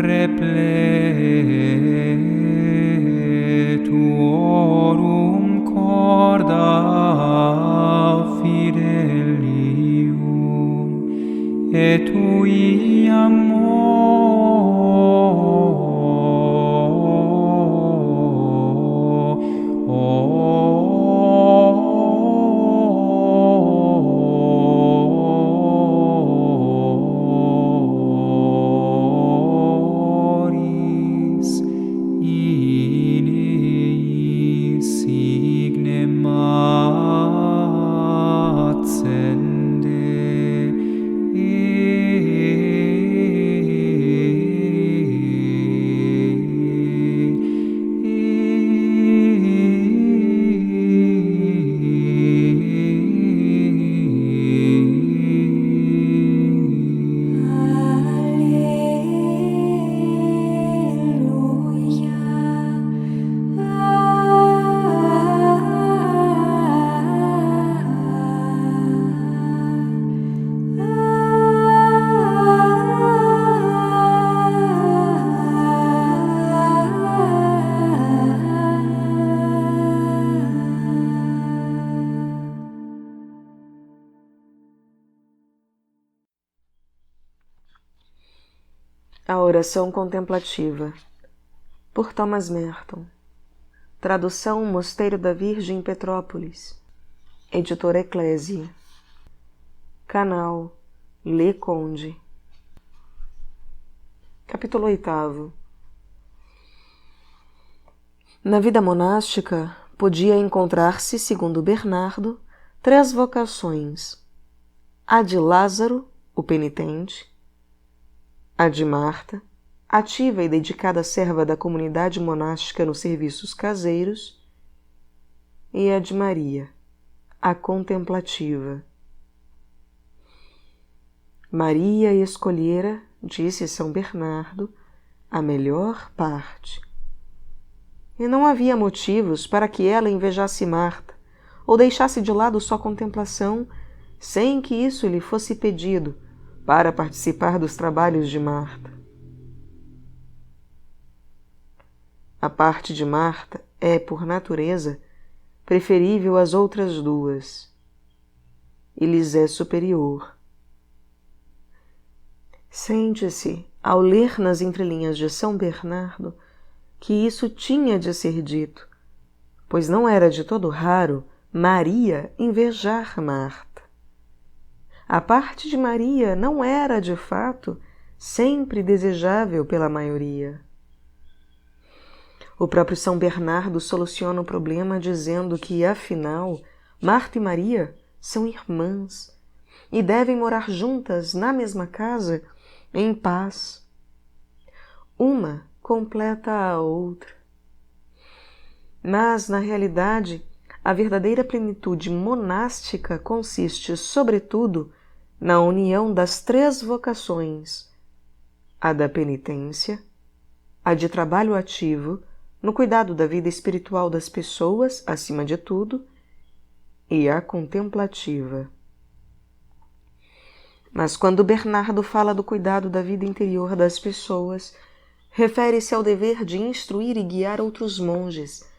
repletuorum corda fidelium, et tui amoris in eis signem accende. A Oração Contemplativa, por Thomas Merton. Tradução Mosteiro da Virgem, Petrópolis. Editora Eclésia. Canal Lê Conde. Capítulo 8. Na vida monástica, podia encontrar-se, segundo Bernardo, 3 vocações: a de Lázaro, o penitente; a de Marta, ativa e dedicada serva da comunidade monástica nos serviços caseiros; e a de Maria, a contemplativa. Maria escolhera, disse São Bernardo, a melhor parte. E não havia motivos para que ela invejasse Marta, ou deixasse de lado sua contemplação, sem que isso lhe fosse pedido, para participar dos trabalhos de Marta. A parte de Marta é, por natureza, preferível às outras 2, e lhes é superior. Sente-se, ao ler nas entrelinhas de São Bernardo, que isso tinha de ser dito, pois não era de todo raro Maria invejar Marta. A parte de Maria não era, de fato, sempre desejável pela maioria. O próprio São Bernardo soluciona o problema dizendo que, afinal, Marta e Maria são irmãs e devem morar juntas na mesma casa, em paz. Uma completa a outra. Mas, na realidade, a verdadeira plenitude monástica consiste, sobretudo, na união das 3 vocações: a da penitência, a de trabalho ativo, no cuidado da vida espiritual das pessoas, acima de tudo, e a contemplativa. Mas quando Bernardo fala do cuidado da vida interior das pessoas, refere-se ao dever de instruir e guiar outros monges,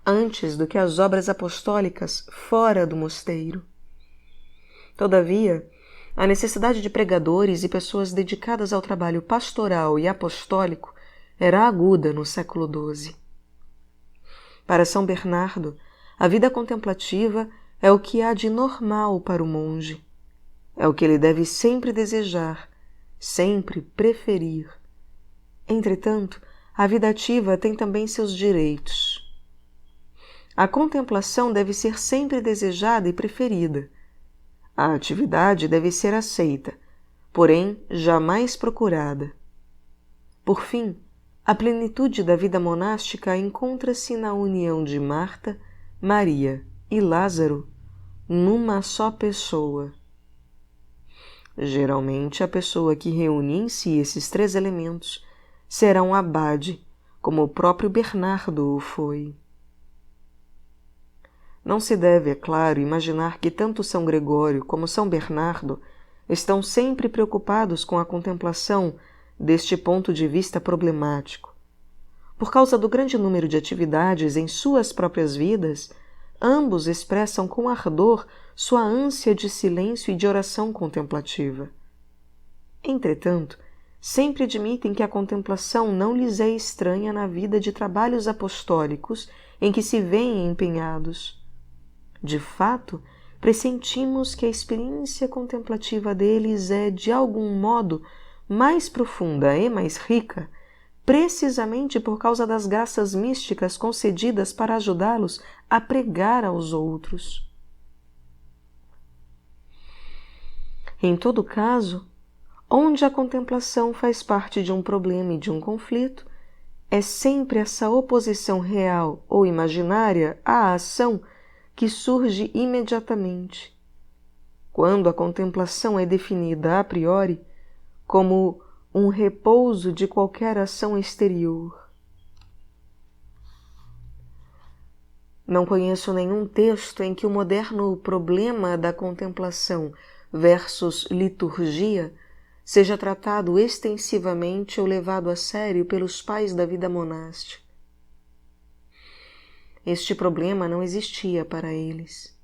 antes do que as obras apostólicas fora do mosteiro. Todavia, a necessidade de pregadores e pessoas dedicadas ao trabalho pastoral e apostólico era aguda no século XII. Para São Bernardo, a vida contemplativa é o que há de normal para o monge. É o que ele deve sempre desejar, sempre preferir. Entretanto, a vida ativa tem também seus direitos. A contemplação deve ser sempre desejada e preferida. A atividade deve ser aceita, porém jamais procurada. Por fim, a plenitude da vida monástica encontra-se na união de Marta, Maria e Lázaro numa só pessoa. Geralmente, a pessoa que reúne em si esses 3 elementos será um abade, como o próprio Bernardo o foi. Não se deve, é claro, imaginar que tanto São Gregório como São Bernardo estão sempre preocupados com a contemplação deste ponto de vista problemático. Por causa do grande número de atividades em suas próprias vidas, ambos expressam com ardor sua ânsia de silêncio e de oração contemplativa. Entretanto, sempre admitem que a contemplação não lhes é estranha na vida de trabalhos apostólicos em que se veem empenhados. De fato, pressentimos que a experiência contemplativa deles é, de algum modo, mais profunda e mais rica, precisamente por causa das graças místicas concedidas para ajudá-los a pregar aos outros. Em todo caso, onde a contemplação faz parte de um problema e de um conflito, é sempre essa oposição real ou imaginária à ação que surge imediatamente. Quando a contemplação é definida a priori como um repouso de qualquer ação exterior. Não conheço nenhum texto em que o moderno problema da contemplação versus liturgia seja tratado extensivamente ou levado a sério pelos pais da vida monástica. Este problema não existia para eles.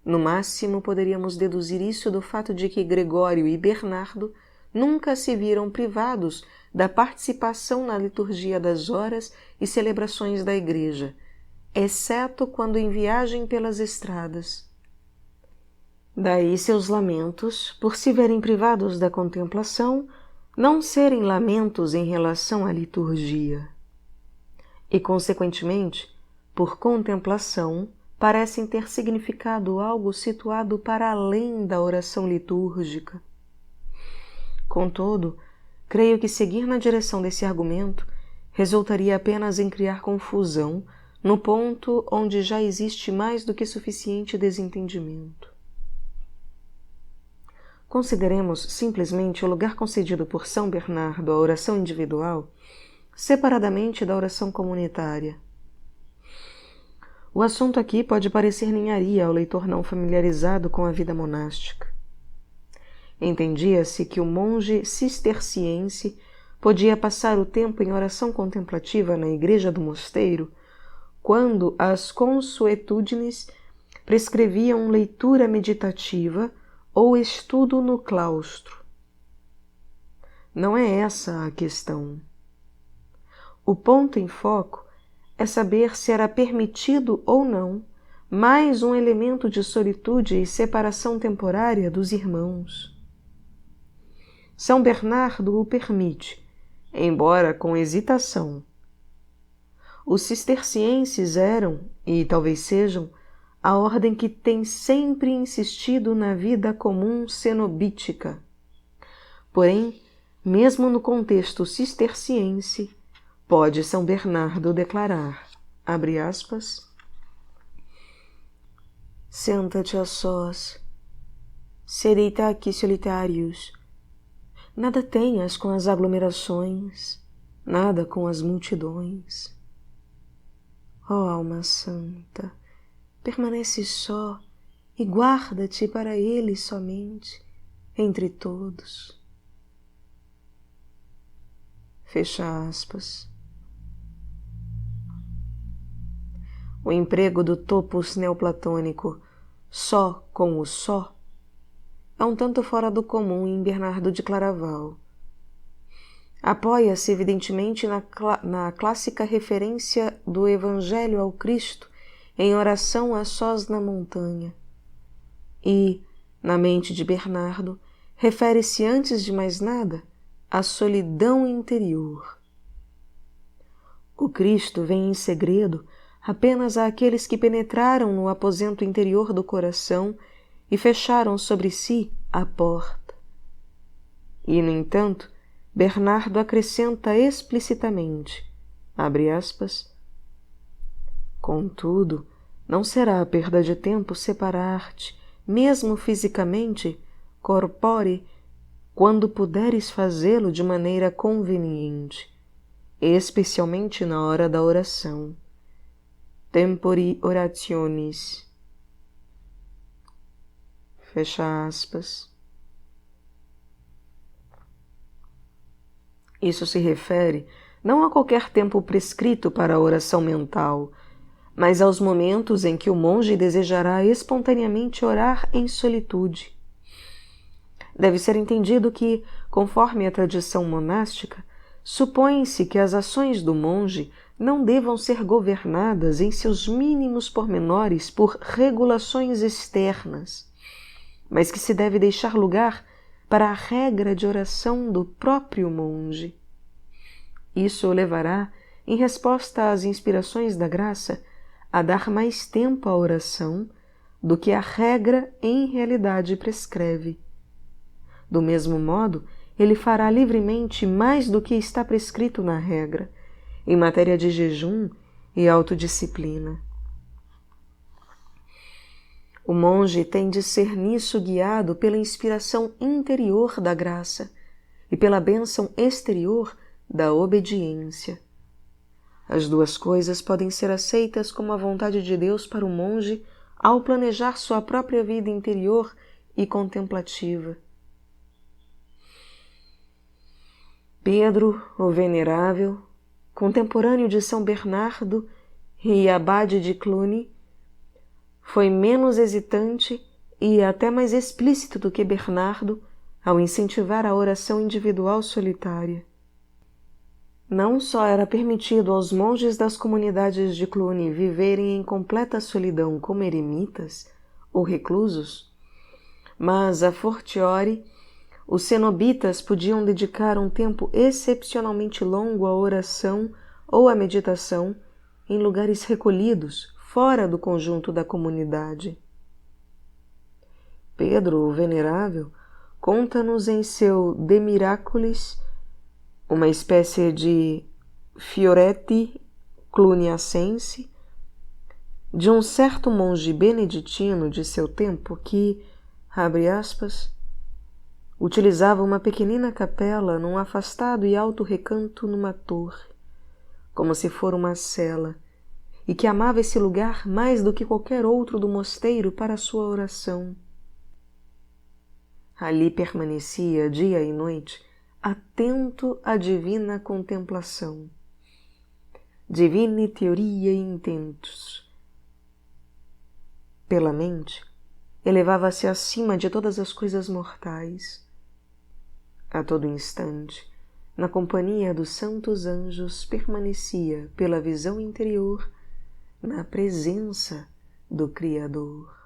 No máximo, poderíamos deduzir isso do fato de que Gregório e Bernardo nunca se viram privados da participação na liturgia das horas e celebrações da Igreja, exceto quando em viagem pelas estradas. Daí seus lamentos, por se verem privados da contemplação, não serem lamentos em relação à liturgia. E, consequentemente, por contemplação, parecem ter significado algo situado para além da oração litúrgica. Contudo, creio que seguir na direção desse argumento resultaria apenas em criar confusão no ponto onde já existe mais do que suficiente desentendimento. Consideremos simplesmente o lugar concedido por São Bernardo à oração individual separadamente da oração comunitária. O assunto aqui pode parecer ninharia ao leitor não familiarizado com a vida monástica. Entendia-se que o monge cisterciense podia passar o tempo em oração contemplativa na igreja do mosteiro quando as consuetudines prescreviam leitura meditativa ou estudo no claustro. Não é essa a questão. O ponto em foco é saber se era permitido ou não mais um elemento de solitude e separação temporária dos irmãos. São Bernardo o permite, embora com hesitação. Os cistercienses eram, e talvez sejam, a ordem que tem sempre insistido na vida comum cenobítica. Porém, mesmo no contexto cisterciense, pode São Bernardo declarar, abre aspas, senta-te a sós, sedeitaque solitários, nada tenhas com as aglomerações, nada com as multidões. Ó alma santa, permanece só e guarda-te para ele somente, entre todos. Fecha aspas. O emprego do topos neoplatônico só com o só é um tanto fora do comum em Bernardo de Claraval. Apoia-se evidentemente na clássica referência do Evangelho ao Cristo em oração a sós na montanha. E, na mente de Bernardo, refere-se antes de mais nada à solidão interior. O Cristo vem em segredo apenas àqueles que penetraram no aposento interior do coração e fecharam sobre si a porta. E, no entanto, Bernardo acrescenta explicitamente, abre aspas, contudo, não será perda de tempo separar-te, mesmo fisicamente, corpore, quando puderes fazê-lo de maneira conveniente, especialmente na hora da oração. Tempori orationis. Fecha aspas. Isso se refere não a qualquer tempo prescrito para a oração mental, mas aos momentos em que o monge desejará espontaneamente orar em solitude. Deve ser entendido que, conforme a tradição monástica, supõe-se que as ações do monge não devam ser governadas em seus mínimos pormenores por regulações externas, mas que se deve deixar lugar para a regra de oração do próprio monge. Isso o levará, em resposta às inspirações da graça, a dar mais tempo à oração do que a regra em realidade prescreve. Do mesmo modo, ele fará livremente mais do que está prescrito na regra, em matéria de jejum e autodisciplina. O monge tem de ser nisso guiado pela inspiração interior da graça e pela bênção exterior da obediência. As duas coisas podem ser aceitas como a vontade de Deus para o monge ao planejar sua própria vida interior e contemplativa. Pedro, o Venerável, contemporâneo de São Bernardo e abade de Cluny, foi menos hesitante e até mais explícito do que Bernardo ao incentivar a oração individual solitária. Não só era permitido aos monges das comunidades de Cluny viverem em completa solidão como eremitas ou reclusos, mas, a fortiori, os cenobitas podiam dedicar um tempo excepcionalmente longo à oração ou à meditação em lugares recolhidos, fora do conjunto da comunidade. Pedro, o Venerável, conta-nos em seu De Miraculis, uma espécie de Fioretti cluniacense, de um certo monge beneditino de seu tempo que, abre aspas, utilizava uma pequenina capela num afastado e alto recanto numa torre, como se fora uma cela, e que amava esse lugar mais do que qualquer outro do mosteiro para a sua oração. Ali permanecia dia e noite, atento à divina contemplação. Divine teoria e intentos. Pela mente, elevava-se acima de todas as coisas mortais. A todo instante, na companhia dos santos anjos, permanecia, pela visão interior, na presença do Criador.